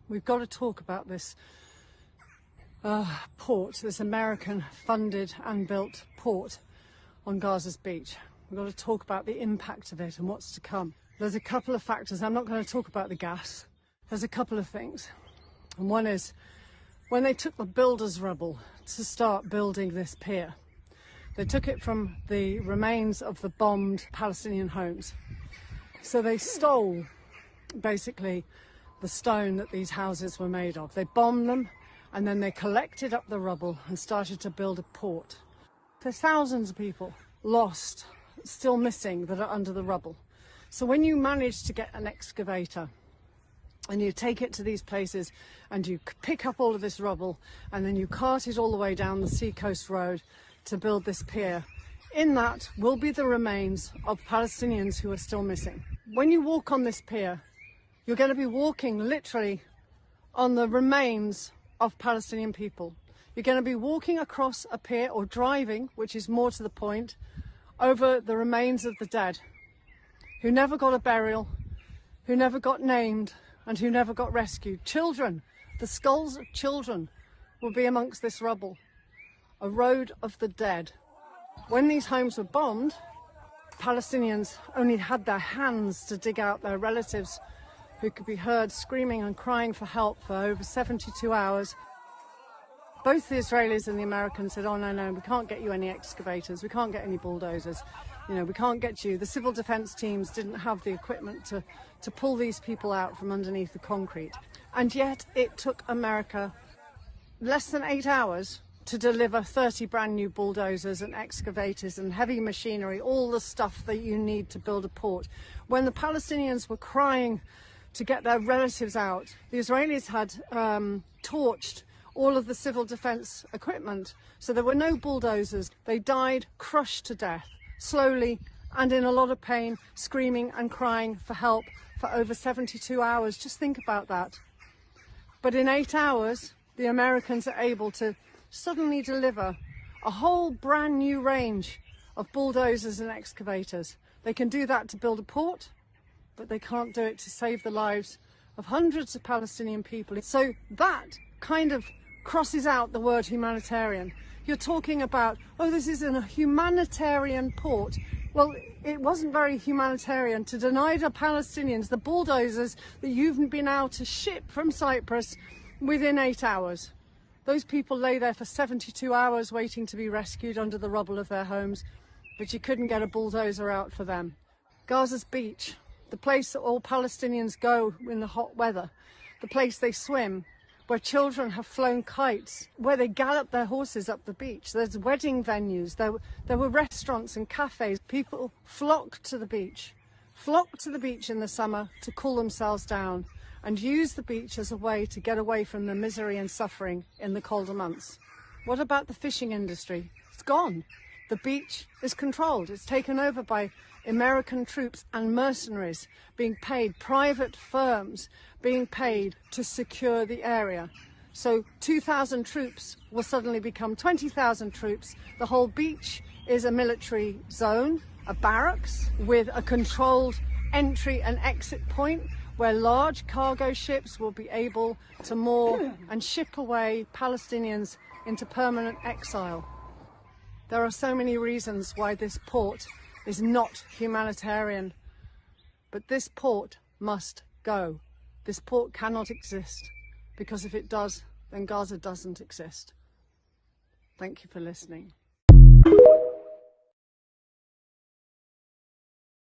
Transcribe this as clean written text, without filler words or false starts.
We've got to talk about this port, this American funded and built port on Gaza's beach. We've got to talk about the impact of it and what's to come. There's a couple of factors. I'm not going to talk about the gas. There's a couple of things. And one is, when they took the builders' rubble to start building this pier, they took it from the remains of the bombed Palestinian homes. So they stole, basically, the stone that these houses were made of. They bombed them, and then they collected up the rubble and started to build a port. There's thousands of people lost, still missing, that are under the rubble. So when you manage to get an excavator and you take it to these places and you pick up all of this rubble and then you cart it all the way down the seacoast road to build this pier, in that will be the remains of Palestinians who are still missing. When you walk on this pier, you're going to be walking literally on the remains of Palestinian people. You're going to be walking across a pier, or driving, which is more to the point, over the remains of the dead, who never got a burial, who never got named, and who never got rescued. Children, the skulls of children will be amongst this rubble. A road of the dead. When these homes were bombed, Palestinians only had their hands to dig out their relatives, who could be heard screaming and crying for help for over 72 hours. Both the Israelis and the Americans said, oh no, we can't get you any excavators, we can't get any bulldozers, we can't get you. The civil defence teams didn't have the equipment to pull these people out from underneath the concrete. And yet it took America less than 8 hours to deliver 30 brand new bulldozers and excavators and heavy machinery, all the stuff that you need to build a port. When the Palestinians were crying to get their relatives out, the Israelis had torched all of the civil defence equipment, so there were no bulldozers. They died crushed to death, slowly and in a lot of pain, screaming and crying for help for over 72 hours. Just think about that. But in 8 hours, the Americans are able to suddenly deliver a whole brand new range of bulldozers and excavators. They can do that to build a port, but they can't do it to save the lives of hundreds of Palestinian people. So that kind of crosses out the word humanitarian. You're talking about, oh, this is a humanitarian port. Well, it wasn't very humanitarian to deny the Palestinians the bulldozers that you've been able to ship from Cyprus within 8 hours. Those people lay there for 72 hours waiting to be rescued under the rubble of their homes, but you couldn't get a bulldozer out for them. Gaza's beach, the place that all Palestinians go in the hot weather, the place they swim, where children have flown kites, where they gallop their horses up the beach. There's wedding venues, there were restaurants and cafes. People flocked to the beach in the summer to cool themselves down and use the beach as a way to get away from the misery and suffering in the colder months. What about the fishing industry? It's gone. The beach is controlled. It's taken over by American troops and mercenaries being paid, private firms being paid to secure the area. So 2,000 troops will suddenly become 20,000 troops. The whole beach is a military zone, a barracks with a controlled entry and exit point where large cargo ships will be able to moor and ship away Palestinians into permanent exile. There are so many reasons why this port is not humanitarian, but this port must go. This port cannot exist, because if it does, then Gaza doesn't exist. Thank you for listening.